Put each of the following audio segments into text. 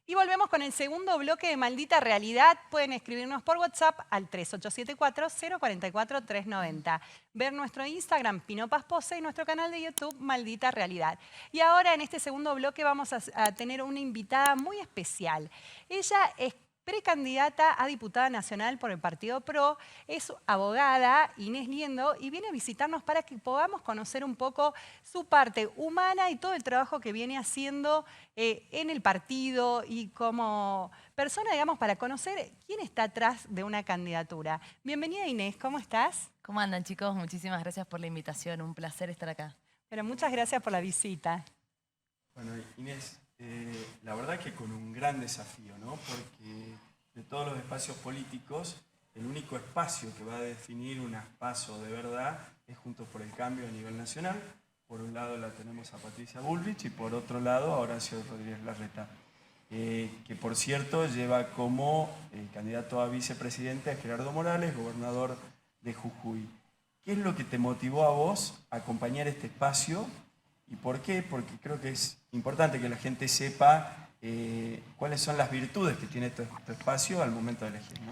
Y volvemos con el segundo bloque de Maldita Realidad. Pueden escribirnos por WhatsApp al 3874-044-390. Ver nuestro Instagram, Pinopas Pose, y nuestro canal de YouTube, Maldita Realidad. Y ahora, en este segundo bloque, vamos a tener una invitada muy especial. Ella es precandidata a diputada nacional por el Partido PRO, es abogada, Inés Liendo, y viene a visitarnos para que podamos conocer un poco su parte humana y todo el trabajo que viene haciendo en el partido y como persona, digamos, para conocer quién está atrás de una candidatura. Bienvenida, Inés, ¿cómo estás? ¿Cómo andan, chicos? Muchísimas gracias por la invitación. Un placer estar acá. Pero muchas gracias por la visita. Bueno, Inés, la verdad que con un gran desafío, ¿no? Porque de todos los espacios políticos, el único espacio que va a definir un espacio de verdad es Juntos por el Cambio a nivel nacional. Por un lado la tenemos a Patricia Bullrich y por otro lado a Horacio Rodríguez Larreta, que por cierto lleva como candidato a vicepresidente a Gerardo Morales, gobernador de Jujuy. ¿Qué es lo que te motivó a vos a acompañar este espacio? ¿Y por qué? Porque creo que es importante que la gente sepa cuáles son las virtudes que tiene tu espacio al momento de elegir, ¿no?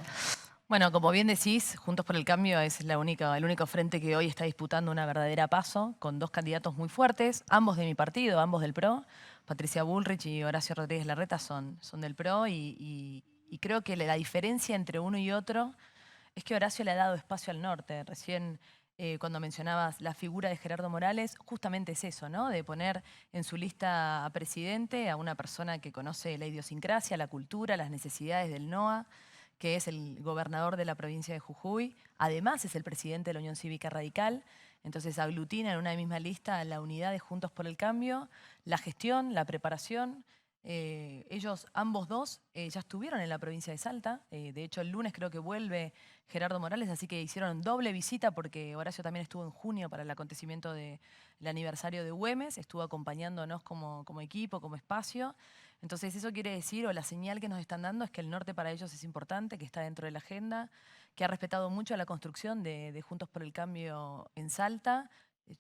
Bueno, como bien decís, Juntos por el Cambio es el único frente que hoy está disputando una verdadera paso, con dos candidatos muy fuertes, ambos de mi partido, ambos del PRO. Patricia Bullrich y Horacio Rodríguez Larreta son del PRO y creo que la diferencia entre uno y otro es que Horacio le ha dado espacio al norte. Recién cuando mencionabas la figura de Gerardo Morales, justamente es eso, ¿no? De poner en su lista a presidente a una persona que conoce la idiosincrasia, la cultura, las necesidades del NOA, que es el gobernador de la provincia de Jujuy. Además es el presidente de la Unión Cívica Radical. Entonces aglutina en una misma lista la unidad de Juntos por el Cambio, la gestión, la preparación. Ellos, ambos dos, ya estuvieron en la provincia de Salta. De hecho, el lunes creo que vuelve Gerardo Morales, así que hicieron doble visita porque Horacio también estuvo en junio para el acontecimiento del aniversario de Güemes, estuvo acompañándonos como equipo, como espacio. Entonces eso quiere decir, o la señal que nos están dando es que el norte para ellos es importante, que está dentro de la agenda, que ha respetado mucho la construcción de Juntos por el Cambio en Salta.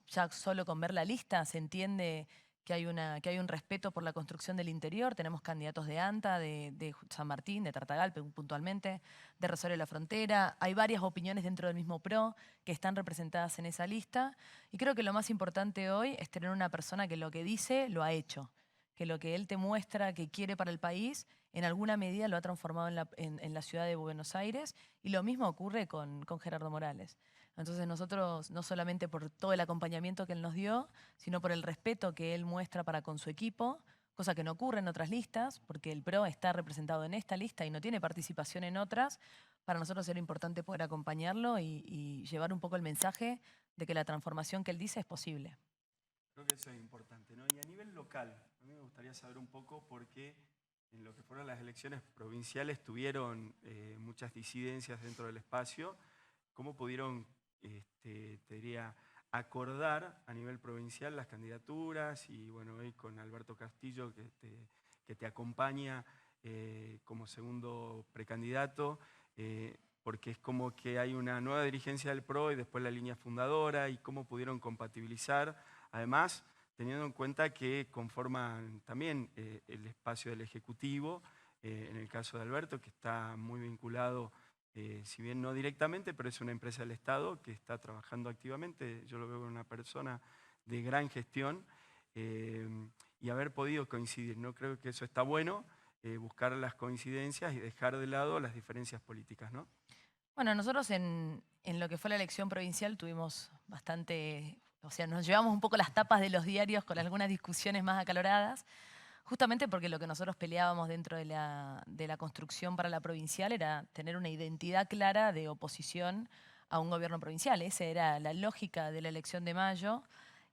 Ya solo con ver la lista se entiende que hay un respeto por la construcción del interior. Tenemos candidatos de ANTA, de San Martín, de Tartagal puntualmente, de Rosario de la Frontera. Hay varias opiniones dentro del mismo PRO que están representadas en esa lista. Y creo que lo más importante hoy es tener una persona que lo que dice lo ha hecho, que lo que él te muestra que quiere para el país, en alguna medida lo ha transformado en la ciudad de Buenos Aires. Y lo mismo ocurre con Gerardo Morales. Entonces nosotros, no solamente por todo el acompañamiento que él nos dio, sino por el respeto que él muestra para con su equipo, cosa que no ocurre en otras listas, porque el PRO está representado en esta lista y no tiene participación en otras. Para nosotros era importante poder acompañarlo y llevar un poco el mensaje de que la transformación que él dice es posible. Creo que eso es importante, ¿no? Y a nivel local, a mí me gustaría saber un poco por qué en lo que fueron las elecciones provinciales tuvieron muchas disidencias dentro del espacio. ¿Cómo pudieron, te diría, acordar a nivel provincial las candidaturas? Y bueno, hoy con Alberto Castillo que te acompaña como segundo precandidato, porque es como que hay una nueva dirigencia del PRO y después la línea fundadora, y cómo pudieron compatibilizar, además teniendo en cuenta que conforman también el espacio del Ejecutivo, en el caso de Alberto, que está muy vinculado, si bien no directamente, pero es una empresa del Estado que está trabajando activamente. Yo lo veo como una persona de gran gestión, y haber podido coincidir, ¿no? Creo que eso está bueno, buscar las coincidencias y dejar de lado las diferencias políticas, ¿no? Bueno, nosotros en lo que fue la elección provincial tuvimos bastante, o sea, nos llevamos un poco las tapas de los diarios con algunas discusiones más acaloradas, justamente porque lo que nosotros peleábamos dentro de la construcción para la provincial era tener una identidad clara de oposición a un gobierno provincial. Esa era la lógica de la elección de mayo.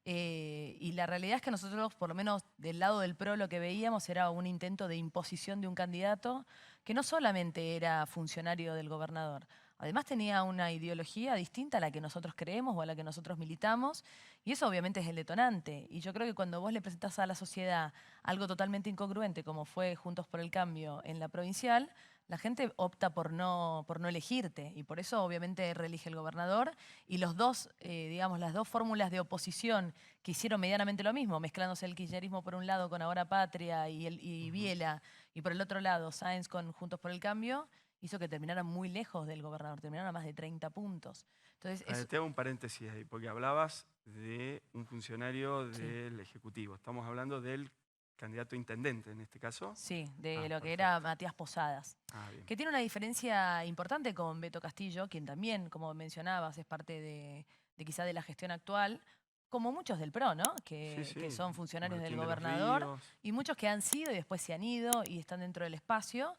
Y la realidad es que nosotros, por lo menos del lado del PRO, lo que veíamos era un intento de imposición de un candidato que no solamente era funcionario del gobernador, además tenía una ideología distinta a la que nosotros creemos o a la que nosotros militamos, y eso obviamente es el detonante. Y yo creo que cuando vos le presentás a la sociedad algo totalmente incongruente, como fue Juntos por el Cambio en la provincial, la gente opta por no elegirte y por eso obviamente reelige el gobernador y los dos, digamos, las dos fórmulas de oposición que hicieron medianamente lo mismo, mezclándose el kirchnerismo por un lado con Ahora Patria y Biela y por el otro lado Sáenz con Juntos por el Cambio, hizo que terminaran muy lejos del gobernador, terminaron a más de 30 puntos. Entonces, Te hago un paréntesis ahí, porque hablabas de un funcionario del Ejecutivo. Estamos hablando del candidato a intendente en este caso. sí, de lo que Perfecto. era Matías Posadas. Bien. Que tiene una diferencia importante con Beto Castillo, quien también, como mencionabas, es parte de quizá de la gestión actual, como muchos del PRO, ¿no? Que son funcionarios Martín del de los gobernador Ríos. y muchos que han sido y después se han ido y están dentro del espacio,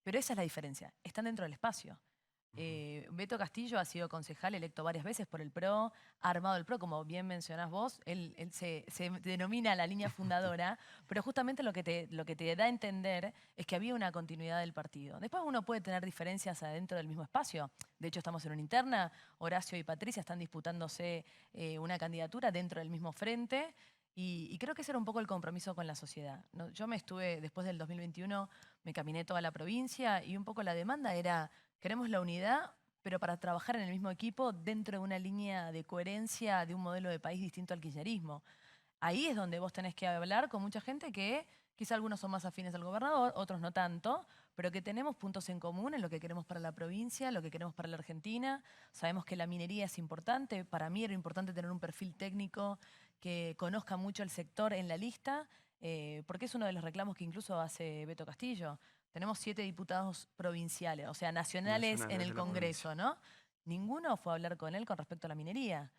pero esa es la diferencia, están dentro del espacio. Beto Castillo ha sido concejal electo varias veces por el PRO, ha armado el PRO, como bien mencionás vos, él se denomina la línea fundadora, pero justamente lo que te da a entender es que había una continuidad del partido. Después uno puede tener diferencias adentro del mismo espacio, de hecho estamos en una interna, Horacio y Patricia están disputándose una candidatura dentro del mismo frente, y creo que ese era un poco el compromiso con la sociedad, ¿no? Yo me estuve, después del 2021, me caminé toda la provincia y un poco la demanda era, queremos la unidad, pero para trabajar en el mismo equipo dentro de una línea de coherencia de un modelo de país distinto al kirchnerismo. Ahí es donde vos tenés que hablar con mucha gente que quizá algunos son más afines al gobernador, otros no tanto, pero que tenemos puntos en común en lo que queremos para la provincia, lo que queremos para la Argentina. Sabemos que la minería es importante. Para mí era importante tener un perfil técnico que conozca mucho el sector en la lista, porque es uno de los reclamos que incluso hace Beto Castillo. Tenemos 7 diputados provinciales, o sea, nacionales en Nacionales el de la Congreso, provincia. ¿no? Ninguno fue a hablar con él con respecto a la minería.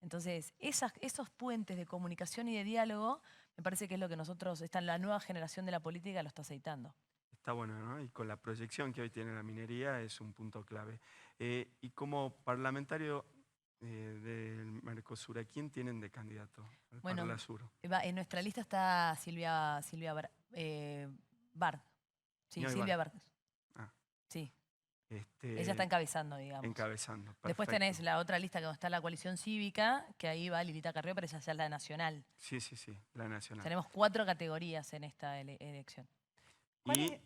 Entonces, esos puentes de comunicación y de diálogo, me parece que es lo que nosotros, la nueva generación de la política lo está aceitando. Está bueno, ¿no? Y con la proyección que hoy tiene la minería es un punto clave. Y como parlamentario del Mercosur, ¿a quién tienen de candidato al Bueno, Parlasur? en nuestra lista está Silvia Bart. Sí, Ñoy Silvia Bar. Bart. Ah, Sí, ella está este, encabezando, digamos. encabezando. Después Perfecto. tenés la otra lista que está la coalición cívica, que ahí va Lilita Carrió, pero esa ya es la nacional. Sí, la nacional. Tenemos 4 categorías en esta elección. ¿Cuál Y, es,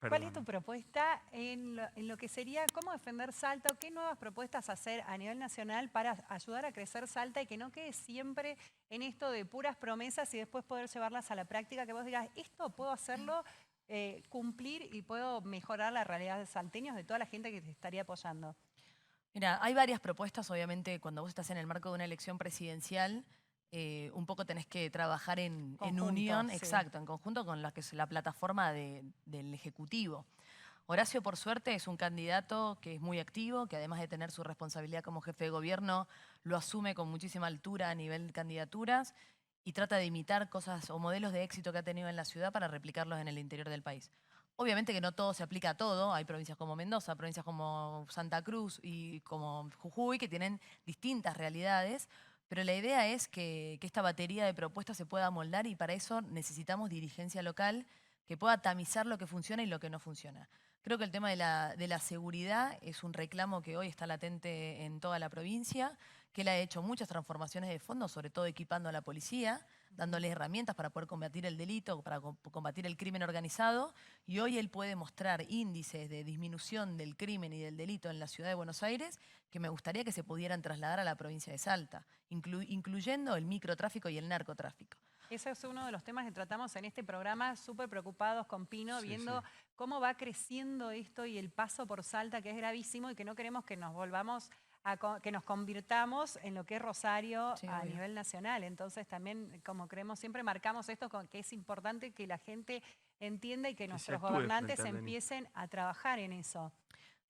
¿Cuál es tu perdón, propuesta en lo que sería cómo defender Salta o qué nuevas propuestas hacer a nivel nacional para ayudar a crecer Salta y que no quede siempre en esto de puras promesas y después poder llevarlas a la práctica, que vos digas, esto puedo hacerlo, cumplir y puedo mejorar la realidad de salteños, de toda la gente que te estaría apoyando? Mira, hay varias propuestas, obviamente, cuando vos estás en el marco de una elección presidencial, un poco tenés que trabajar en Conjunto, unión, sí. exacto, en conjunto con la que es la plataforma del Ejecutivo. Horacio, por suerte, es un candidato que es muy activo, que además de tener su responsabilidad como jefe de gobierno, lo asume con muchísima altura a nivel de candidaturas y trata de imitar cosas o modelos de éxito que ha tenido en la ciudad para replicarlos en el interior del país. Obviamente que no todo se aplica a todo, hay provincias como Mendoza, provincias como Santa Cruz y como Jujuy que tienen distintas realidades, pero la idea es que esta batería de propuestas se pueda moldar y para eso necesitamos dirigencia local que pueda tamizar lo que funciona y lo que no funciona. Creo que el tema de la seguridad es un reclamo que hoy está latente en toda la provincia, que él ha hecho muchas transformaciones de fondo, sobre todo equipando a la policía, dándole herramientas para poder combatir el delito, para combatir el crimen organizado, y hoy él puede mostrar índices de disminución del crimen y del delito en la ciudad de Buenos Aires que me gustaría que se pudieran trasladar a la provincia de Salta, incluyendo el microtráfico y el narcotráfico. Ese es uno de los temas que tratamos en este programa, súper preocupados con Pino, sí, viendo cómo va creciendo esto y el paso por Salta, que es gravísimo y que no queremos que nos volvamos que nos convirtamos en lo que es Rosario Sí, a obvio. nivel nacional. Entonces también, como creemos, siempre marcamos esto que es importante que la gente entienda y que se nuestros actúe gobernantes frente al delito. empiecen a trabajar en eso.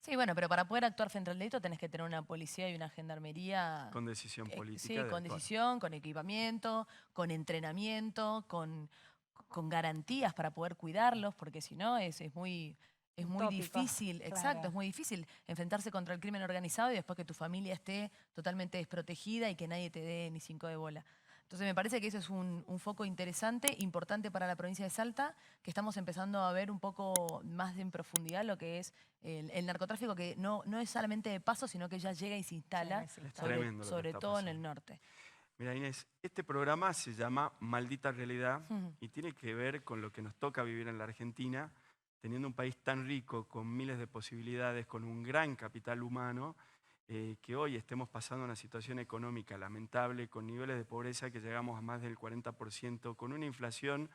Sí, bueno, pero para poder actuar frente al delito tenés que tener una policía y una gendarmería. Con decisión política Sí, de con actuar. decisión, con equipamiento, con entrenamiento, con garantías para poder cuidarlos, porque si no es muy Utópico, difícil, exacto, claro. es muy difícil enfrentarse contra el crimen organizado y después que tu familia esté totalmente desprotegida y que nadie te dé ni 5 de bola. Entonces me parece que eso es un foco interesante, importante para la provincia de Salta, que estamos empezando a ver un poco más en profundidad lo que es el narcotráfico, que no es solamente de paso, sino que ya llega y se instala, Sí, sí, está. Tremendo lo que sobre está todo en el pasando. norte. Mira, Inés, este programa se llama Maldita Realidad Ujú. y tiene que ver con lo que nos toca vivir en la Argentina, teniendo un país tan rico, con miles de posibilidades, con un gran capital humano, que hoy estemos pasando una situación económica lamentable, con niveles de pobreza que llegamos a más del 40%, con una inflación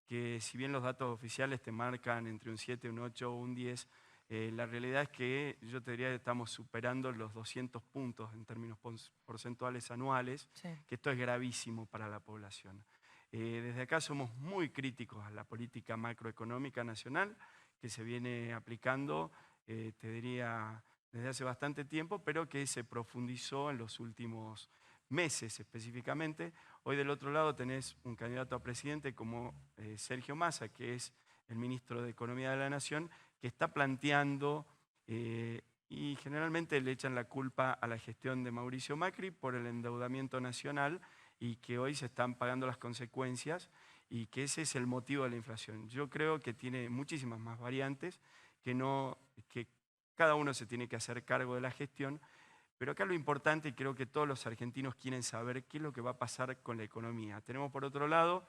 que si bien los datos oficiales te marcan entre un 7, un 8 o un 10, la realidad es que yo te diría que estamos superando los 200 puntos en términos porcentuales anuales, Sí. que esto es gravísimo para la población. Desde acá somos muy críticos a la política macroeconómica nacional que se viene aplicando, te diría, desde hace bastante tiempo, pero que se profundizó en los últimos meses específicamente. Hoy del otro lado tenés un candidato a presidente como Sergio Massa, que es el ministro de Economía de la Nación, que está planteando, y generalmente le echan la culpa a la gestión de Mauricio Macri por el endeudamiento nacional y que hoy se están pagando las consecuencias y que ese es el motivo de la inflación. Yo creo que tiene muchísimas más variantes, que cada uno se tiene que hacer cargo de la gestión, pero acá lo importante, y creo que todos los argentinos quieren saber qué es lo que va a pasar con la economía. Tenemos por otro lado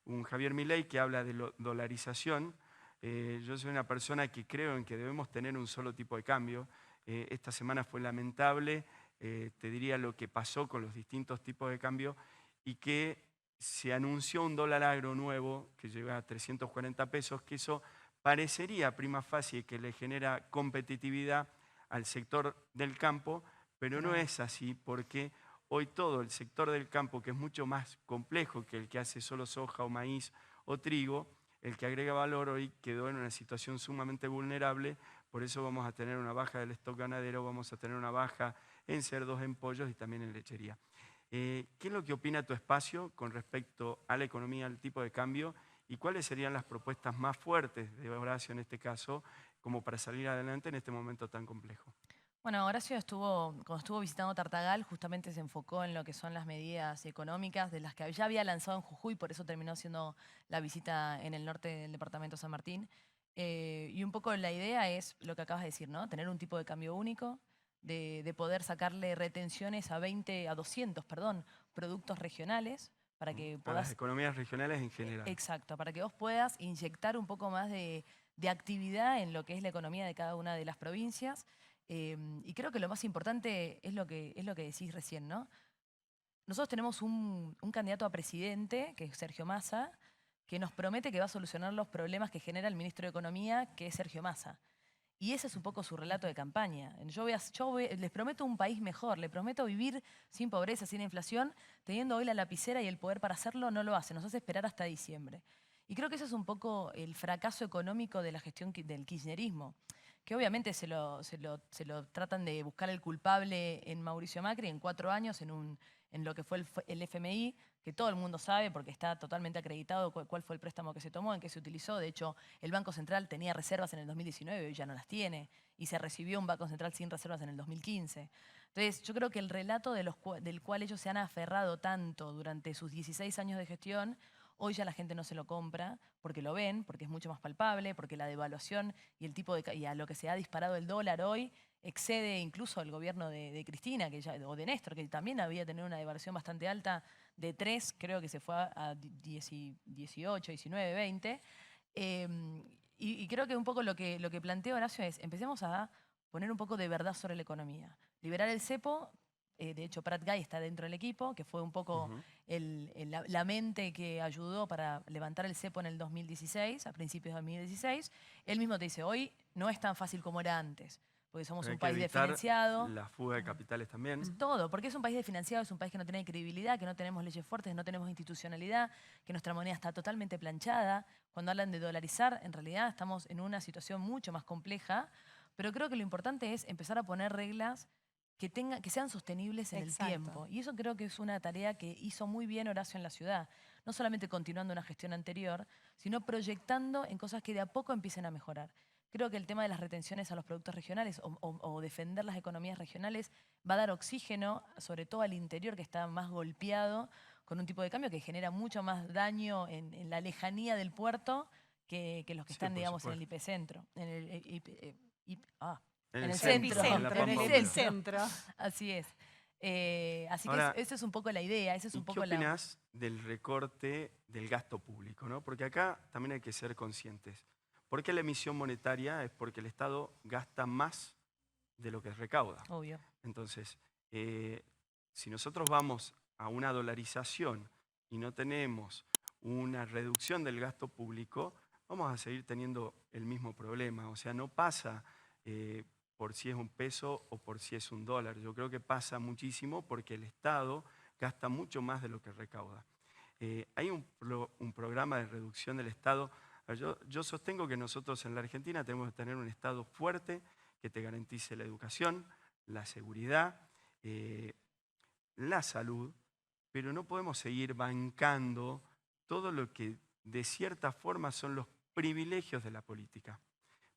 un Javier Milei que habla de dolarización. Yo soy una persona que creo en que debemos tener un solo tipo de cambio. Esta semana fue lamentable, te diría lo que pasó con los distintos tipos de cambio y que se anunció un dólar agro nuevo que llega a 340 pesos, que eso parecería prima facie que le genera competitividad al sector del campo, pero no es así porque hoy todo el sector del campo, que es mucho más complejo que el que hace solo soja o maíz o trigo, el que agrega valor hoy quedó en una situación sumamente vulnerable, por eso vamos a tener una baja del stock ganadero, vamos a tener una baja en cerdos, en pollos y también en lechería. ¿Qué es lo que opina tu espacio con respecto a la economía, al tipo de cambio y cuáles serían las propuestas más fuertes de Horacio en este caso como para salir adelante en este momento tan complejo? Bueno, Horacio cuando estuvo visitando Tartagal, justamente se enfocó en lo que son las medidas económicas de las que ya había lanzado en Jujuy, por eso terminó haciendo la visita en el norte del departamento de San Martín. Y un poco la idea es lo que acabas de decir, ¿no? Tener un tipo de cambio único, de poder sacarle retenciones a 200, perdón, productos regionales para que A las puedas. economías regionales en general. Exacto, para que vos puedas inyectar un poco más de actividad en lo que es la economía de cada una de las provincias. Y creo que lo más importante es lo que decís recién, ¿no? Nosotros tenemos un candidato a presidente, que es Sergio Massa, que nos promete que va a solucionar los problemas que genera el ministro de Economía, que es Sergio Massa. Y ese es un poco su relato de campaña. Les prometo un país mejor, les prometo vivir sin pobreza, sin inflación, teniendo hoy la lapicera y el poder para hacerlo, no lo hace, nos hace esperar hasta diciembre. Y creo que ese es un poco el fracaso económico de la gestión del kirchnerismo, que obviamente se lo tratan de buscar el culpable en Mauricio Macri en 4 años, en lo que fue el FMI, que todo el mundo sabe porque está totalmente acreditado cuál fue el préstamo que se tomó, en qué se utilizó. De hecho, el Banco Central tenía reservas en el 2019, hoy ya no las tiene, y se recibió un Banco Central sin reservas en el 2015. Entonces, yo creo que el relato del cual ellos se han aferrado tanto durante sus 16 años de gestión, hoy ya la gente no se lo compra porque lo ven, porque es mucho más palpable, porque la devaluación y y a lo que se ha disparado el dólar hoy excede incluso al gobierno de Cristina o de Néstor, que también había tenido una devaluación bastante alta de 3, creo que se fue a 18, 19, 20. Y creo que un poco lo que plantea Horacio es, empecemos a poner un poco de verdad sobre la economía. Liberar el cepo. De hecho, Prat Gay está dentro del equipo, que fue un poco la mente que ayudó para levantar el cepo en el 2016, a principios de 2016. Él mismo te dice, hoy no es tan fácil como era antes, porque somos Pero hay un que país evitar desfinanciado. la fuga de capitales también. Es todo, porque es un país desfinanciado, es un país que no tiene credibilidad, que no tenemos leyes fuertes, no tenemos institucionalidad, que nuestra moneda está totalmente planchada. Cuando hablan de dolarizar, en realidad estamos en una situación mucho más compleja, pero creo que lo importante es empezar a poner reglas que sean sostenibles en el tiempo. Y eso creo que es una tarea que hizo muy bien Horacio en la ciudad. No solamente continuando una gestión anterior, sino proyectando en cosas que de a poco empiecen a mejorar. Creo que el tema de las retenciones a los productos regionales o defender las economías regionales va a dar oxígeno, sobre todo al interior que está más golpeado, con un tipo de cambio que genera mucho más daño en la lejanía del puerto que los que están, digamos, en el epicentro. En el centro, en el epicentro. Así es. Así Ahora, que esa es un poco la idea, esa es un ¿qué poco opinás del recorte del gasto público, ¿no? Porque acá también hay que ser conscientes. ¿Por qué la emisión monetaria? Es porque el Estado gasta más de lo que recauda. Obvio. Entonces, si nosotros vamos a una dolarización y no tenemos una reducción del gasto público, vamos a seguir teniendo el mismo problema. O sea, no pasa por si es un peso o por si es un dólar. Yo creo que pasa muchísimo porque el Estado gasta mucho más de lo que recauda. Hay un programa de reducción del Estado. Yo sostengo que nosotros en la Argentina tenemos que tener un Estado fuerte que te garantice la educación, la seguridad, la salud, pero no podemos seguir bancando todo lo que de cierta forma son los privilegios de la política,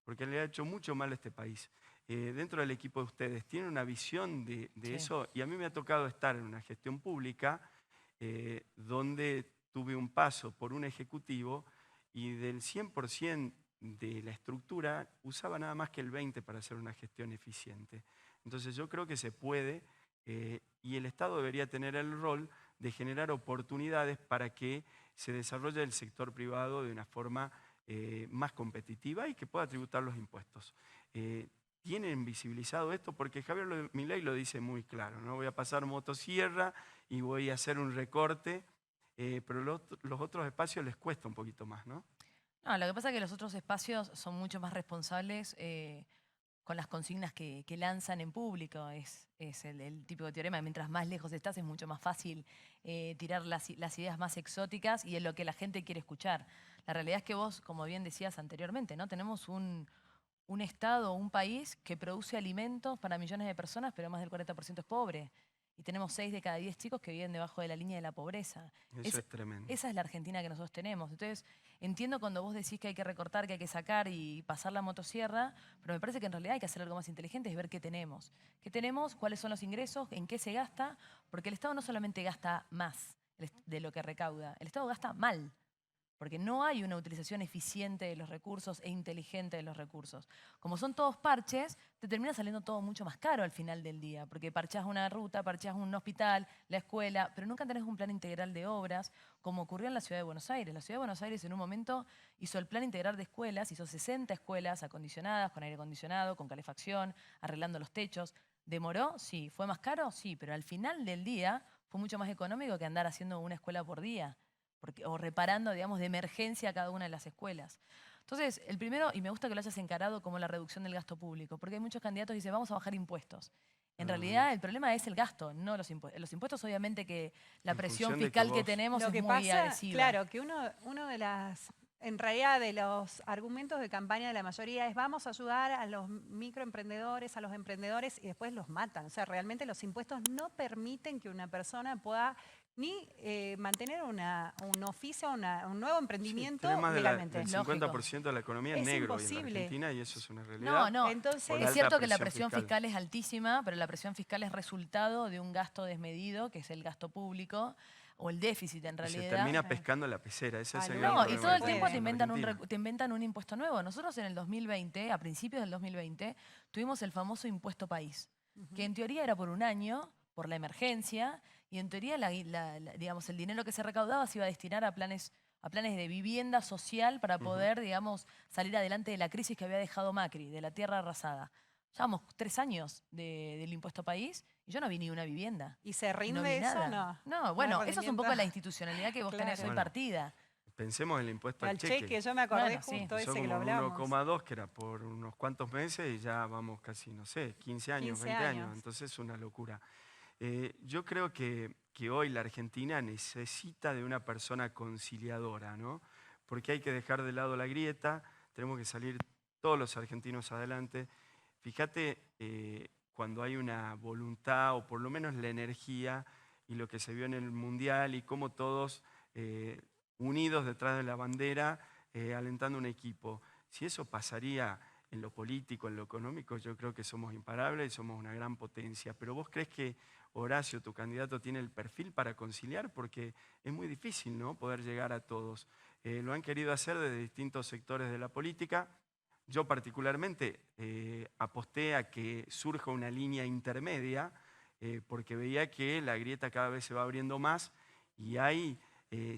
porque le ha hecho mucho mal a este país. Dentro del equipo de ustedes, ¿tienen una visión de Sí. eso? Y a mí me ha tocado estar en una gestión pública donde tuve un paso por un ejecutivo y del 100% de la estructura usaba nada más que el 20% para hacer una gestión eficiente. Entonces yo creo que se puede y el Estado debería tener el rol de generar oportunidades para que se desarrolle el sector privado de una forma más competitiva y que pueda tributar los impuestos. ¿Tienen visibilizado esto? Porque Javier Milei lo dice muy claro, ¿no? Voy a pasar motosierra y voy a hacer un recorte, pero los otros espacios les cuesta un poquito más, ¿no? No, lo que pasa es que los otros espacios son mucho más responsables con las consignas que lanzan en público. Es el típico teorema, mientras más lejos estás es mucho más fácil tirar las ideas más exóticas y en lo que la gente quiere escuchar. La realidad es que vos, como bien decías anteriormente, ¿no? Tenemos un Estado, un país que produce alimentos para millones de personas, pero más del 40% es pobre. Y tenemos 6 de cada 10 chicos que viven debajo de la línea de la pobreza. Eso es tremendo. Esa es la Argentina que nosotros tenemos. Entonces, entiendo cuando vos decís que hay que recortar, que hay que sacar y pasar la motosierra, pero me parece que en realidad hay que hacer algo más inteligente, es ver qué tenemos. ¿Qué tenemos? ¿Cuáles son los ingresos? ¿En qué se gasta? Porque el Estado no solamente gasta más de lo que recauda, el Estado gasta mal. Porque no hay una utilización eficiente de los recursos e inteligente de los recursos. Como son todos parches, te termina saliendo todo mucho más caro al final del día, porque parchás una ruta, parchás un hospital, la escuela, pero nunca tenés un plan integral de obras, como ocurrió en la Ciudad de Buenos Aires. La Ciudad de Buenos Aires en un momento hizo el plan integral de escuelas, hizo 60 escuelas acondicionadas, con aire acondicionado, con calefacción, arreglando los techos. ¿Demoró? Sí. ¿Fue más caro? Sí, pero al final del día fue mucho más económico que andar haciendo una escuela por día. O reparando, digamos, de emergencia cada una de las escuelas. Entonces, el primero, y me gusta que lo hayas encarado como la reducción del gasto público, porque hay muchos candidatos que dicen, vamos a bajar impuestos. En realidad, el problema es el gasto, no los impuestos. Los impuestos, obviamente, que la En presión función de fiscal que que vos- tenemos Lo es que muy pasa, agresiva. claro, que uno de las, en realidad de los argumentos de campaña de la mayoría es vamos a ayudar a los microemprendedores, a los emprendedores y después los matan. O sea, realmente los impuestos no permiten que una persona pueda ni mantener un oficio, un nuevo Sí, emprendimiento tenés más legalmente. del Lógico. 50% de la economía Es negro hoy en la imposible. Argentina y eso es una realidad. No, no. Entonces- por Es alta cierto que la presión fiscal. fiscal es altísima, pero la presión fiscal es resultado de un gasto desmedido, que es el gasto público, o el déficit en Y se realidad. termina pescando la pecera, ese es Al el luego, gran No, problema y todo el que tiempo tenemos te en Argentina. te inventan un impuesto nuevo. Nosotros en el 2020, a principios del 2020, tuvimos el famoso impuesto país, que en teoría era por un año, por la emergencia, y en teoría digamos, el dinero que se recaudaba se iba a destinar a planes de vivienda social para poder, digamos, salir adelante de la crisis que había dejado Macri, de la tierra arrasada. Llevamos 3 años del impuesto país y yo no vi ni una vivienda. ¿Y se No rinde vi eso o nada. no? No, bueno, ¿No hay eso es un poco rendimiento? la institucionalidad que vos tenés Claro. hoy Bueno. partida. Pensemos en el impuesto al Al cheque. cheque, yo me acordé Bueno, sí. justo Empezó ese que como lo hablamos. 1,2 que era por unos cuantos meses y ya vamos casi, no sé, 15 años, 15 20 años. años. Entonces es una locura. Yo creo que hoy la Argentina necesita de una persona conciliadora, ¿no? Porque hay que dejar de lado la grieta, tenemos que salir todos los argentinos adelante. Fíjate cuando hay una voluntad o por lo menos la energía y lo que se vio en el Mundial y cómo todos unidos detrás de la bandera alentando un equipo. Si eso pasaría en lo político, en lo económico, yo creo que somos imparables y somos una gran potencia. Pero ¿vos crees que Horacio, tu candidato, tiene el perfil para conciliar? Porque es muy difícil, ¿no?, poder llegar a todos. Lo han querido hacer desde distintos sectores de la política. Yo particularmente aposté a que surja una línea intermedia porque veía que la grieta cada vez se va abriendo más y hay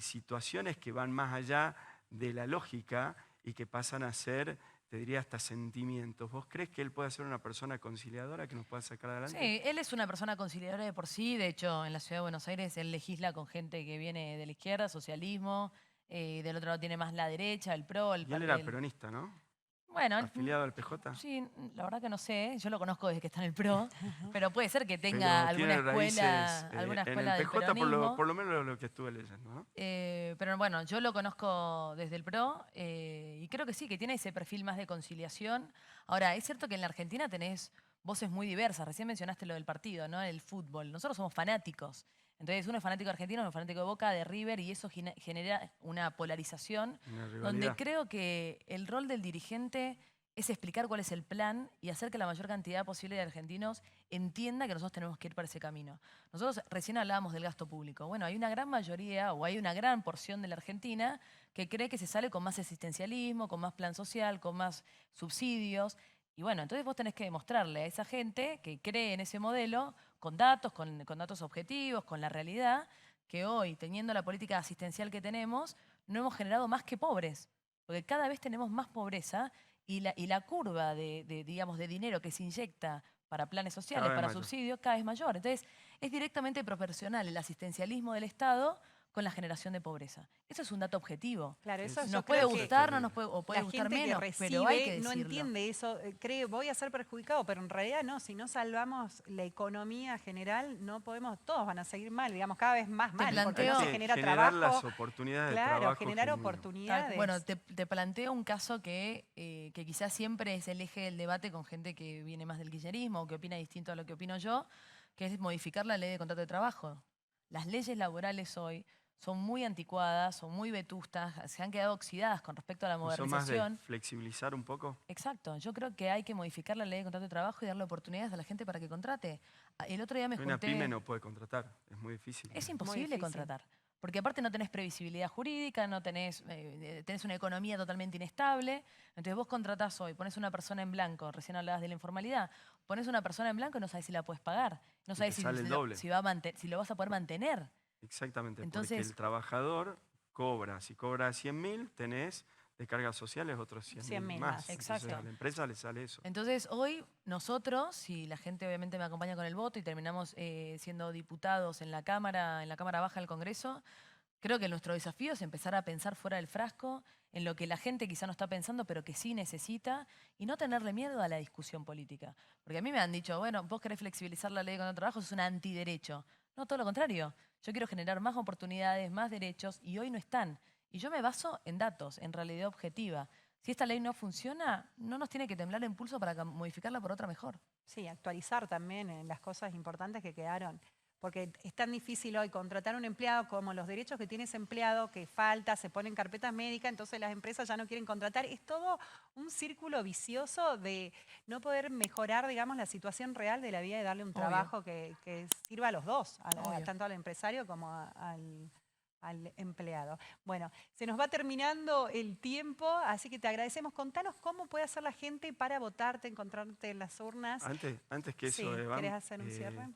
situaciones que van más allá de la lógica y que pasan a ser, te diría, hasta sentimientos. ¿Vos crees que él puede ser una persona conciliadora que nos pueda sacar adelante? Sí, él es una persona conciliadora de por sí. De hecho, en la ciudad de Buenos Aires él legisla con gente que viene de la izquierda, socialismo, del otro lado tiene más la derecha, el PRO, Y él era peronista, ¿no? Bueno, ¿Afiliado al PJ? sí, la verdad que no sé, yo lo conozco desde que está en el PRO, pero puede ser que tenga Pero alguna tiene raíces, alguna en escuela el del PJ, peronismo. por lo menos lo que estuve leyendo, ¿no? Pero bueno, yo lo conozco desde el PRO y creo que sí, que tiene ese perfil más de conciliación. Ahora, es cierto que en la Argentina tenés voces muy diversas. Recién mencionaste lo del partido, ¿no? El fútbol. Nosotros somos fanáticos. Entonces, uno es fanático argentino, uno es fanático de Boca, de River, y eso genera una polarización Una donde rivalidad. creo que el rol del dirigente es explicar cuál es el plan y hacer que la mayor cantidad posible de argentinos entienda que nosotros tenemos que ir por ese camino. Nosotros recién hablábamos del gasto público. Bueno, hay una gran mayoría o hay una gran porción de la Argentina que cree que se sale con más asistencialismo, con más plan social, con más subsidios. Y bueno, entonces vos tenés que demostrarle a esa gente que cree en ese modelo con datos, con datos objetivos, con la realidad, que hoy, teniendo la política asistencial que tenemos, no hemos generado más que pobres. Porque cada vez tenemos más pobreza y la curva digamos, de dinero que se inyecta para planes sociales, Cada vez para mayor. subsidios, cada vez mayor. Entonces, es directamente proporcional el asistencialismo del Estado con la generación de pobreza. Eso es un dato objetivo. Claro, eso Nos yo puede creo que gustar, no nos puede, o puede la gustar gente que menos, recibe pero hay que no decirlo. entiende eso, cree voy a ser perjudicado, pero en realidad no, si no salvamos la economía general, no podemos, todos van a seguir mal, digamos, cada vez más mal, porque no planteo- se Sí, genera generar trabajo. las oportunidades de Claro, trabajo generar genuino. oportunidades. Bueno, te planteo un caso que quizás siempre es el eje del debate con gente que viene más del kirchnerismo o que opina distinto a lo que opino yo, que es modificar la ley de contrato de trabajo. Las leyes laborales hoy son muy anticuadas, son muy vetustas, se han quedado oxidadas con respecto a la ¿No son más de modernización. flexibilizar un poco? Exacto, yo creo que hay que modificar la ley de contrato de trabajo y darle oportunidades a la gente para que contrate. El otro día me Una junté... pyme no puede contratar, es muy difícil. Es Muy imposible difícil. contratar. Porque aparte no tenés previsibilidad jurídica, no tenés, tenés una economía totalmente inestable. Entonces vos contratás hoy, pones una persona en blanco, recién hablabas de la informalidad, pones una persona en blanco y no sabes si la puedes pagar. No Y sabes te si, sale el si lo, doble. si va a si lo vas a poder mantener. Exactamente, porque Entonces, el trabajador cobra, si cobra 100.000, tenés de cargas sociales otros 100.000 100.000 más. más. Entonces Exacto. a la empresa le sale eso. Entonces hoy nosotros, si la gente obviamente me acompaña con el voto y terminamos siendo diputados en la Cámara Baja del Congreso, creo que nuestro desafío es empezar a pensar fuera del frasco, en lo que la gente quizá no está pensando, pero que sí necesita, y no tenerle miedo a la discusión política. Porque a mí me han dicho, bueno, vos querés flexibilizar la ley de contrato de trabajo, es un antiderecho. No, todo lo contrario. Yo quiero generar más oportunidades, más derechos, y hoy no están. Y yo me baso en datos, en realidad objetiva. Si esta ley no funciona, no nos tiene que temblar el pulso para modificarla por otra mejor. Sí, actualizar también las cosas importantes que quedaron. Porque es tan difícil hoy contratar a un empleado como los derechos que tiene ese empleado, que falta, se ponen carpetas médicas, entonces las empresas ya no quieren contratar. Es todo un círculo vicioso de no poder mejorar, digamos, la situación real de la vida y darle un Obvio. trabajo que sirva a los dos, Obvio. tanto al empresario como al empleado. Bueno, se nos va terminando el tiempo, así que te agradecemos. Contanos cómo puede hacer la gente para votarte, encontrarte en las urnas. Antes que eso, Sí, Evan, ¿querés hacer un cierre?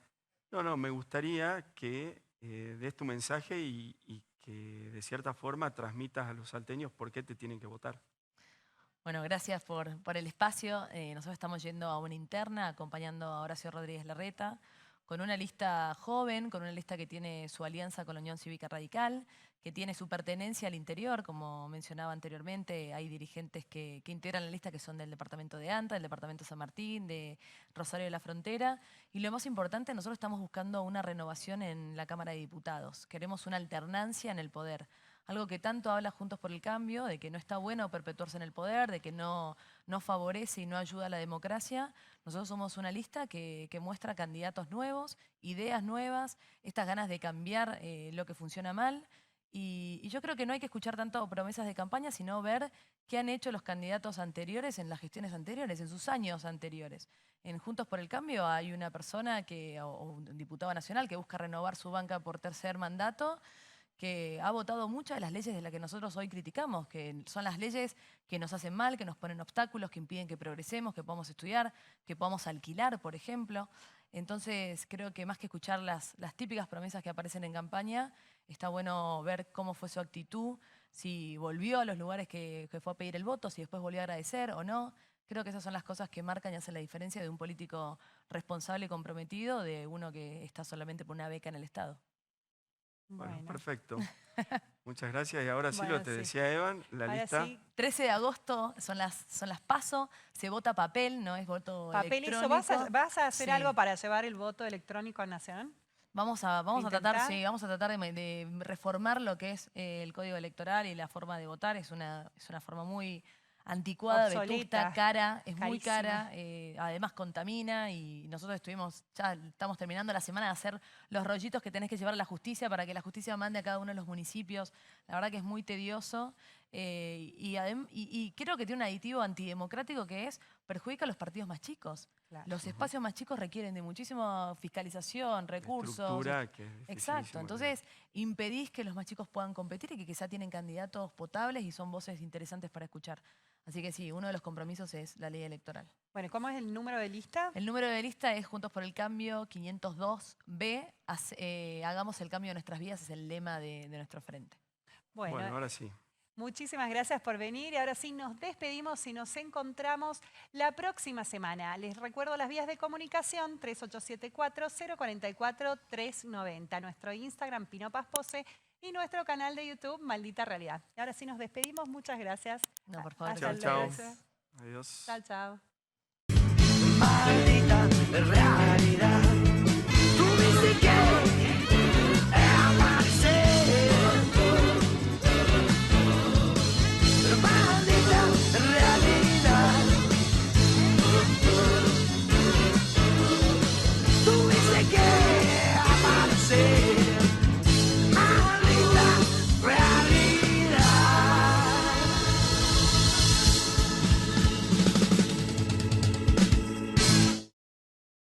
No, me gustaría que des tu mensaje y que de cierta forma transmitas a los salteños por qué te tienen que votar. Bueno, gracias por el espacio. Nosotros estamos yendo a una interna acompañando a Horacio Rodríguez Larreta con una lista joven, con una lista que tiene su alianza con la Unión Cívica Radical, que tiene su pertenencia al interior, como mencionaba anteriormente, hay dirigentes que integran la lista que son del departamento de Anta, del departamento de San Martín, de Rosario de la Frontera, y lo más importante, nosotros estamos buscando una renovación en la Cámara de Diputados, queremos una alternancia en el poder. Algo que tanto habla Juntos por el Cambio, de que no está bueno perpetuarse en el poder, de que no favorece y no ayuda a la democracia. Nosotros somos una lista que muestra candidatos nuevos, ideas nuevas, estas ganas de cambiar lo que funciona mal. Y yo creo que no hay que escuchar tanto promesas de campaña, sino ver qué han hecho los candidatos anteriores en las gestiones anteriores, en sus años anteriores. En Juntos por el Cambio hay una persona, o un diputado nacional, que busca renovar su banca por tercer mandato, que ha votado muchas de las leyes de las que nosotros hoy criticamos, que son las leyes que nos hacen mal, que nos ponen obstáculos, que impiden que progresemos, que podamos estudiar, que podamos alquilar, por ejemplo. Entonces, creo que más que escuchar las típicas promesas que aparecen en campaña, está bueno ver cómo fue su actitud si volvió a los lugares que fue a pedir el voto, si después volvió a agradecer o no. Creo que esas son las cosas que marcan y hacen la diferencia de un político responsable y comprometido de uno que está solamente por una beca en el Estado. Bueno, perfecto. Muchas gracias. Y ahora sí, Bueno, lo te decía Evan, la ahora lista. sí. 13 de agosto son las PASO, se vota papel, no es voto Papel, electrónico. ¿vas a hacer Sí. algo para llevar el voto electrónico a Nación? Vamos a tratar ¿Intentar? de reformar lo que es el código electoral y la forma de votar. Es una forma muy anticuada, Obsoleta, vetusta, cara, es muy carísima. cara, además contamina y nosotros ya estamos terminando la semana de hacer los rollitos que tenés que llevar a la justicia para que la justicia mande a cada uno de los municipios. La verdad que es muy tedioso y creo que tiene un aditivo antidemocrático que perjudica a los partidos más chicos. Claro. Los espacios más chicos requieren de muchísima fiscalización, recursos. Estructura que es Exacto, dificilísimo, entonces impedís que los más chicos puedan competir y que quizá tienen candidatos potables y son voces interesantes para escuchar. Así que sí, uno de los compromisos es la ley electoral. Bueno, ¿cómo es el número de lista? El número de lista es Juntos por el Cambio 502B. Hagamos el cambio de nuestras vidas, es el lema de nuestro frente. Bueno, ahora sí. Muchísimas gracias por venir y ahora sí nos despedimos y nos encontramos la próxima semana. Les recuerdo las vías de comunicación 3874-044-390, nuestro Instagram Pino Paz Pose y nuestro canal de YouTube Maldita Realidad. Y ahora sí nos despedimos, muchas gracias. No, por favor. Hasta Chao, luego. chao. Adiós. Chao, chao. Maldita realidad. Tú dices que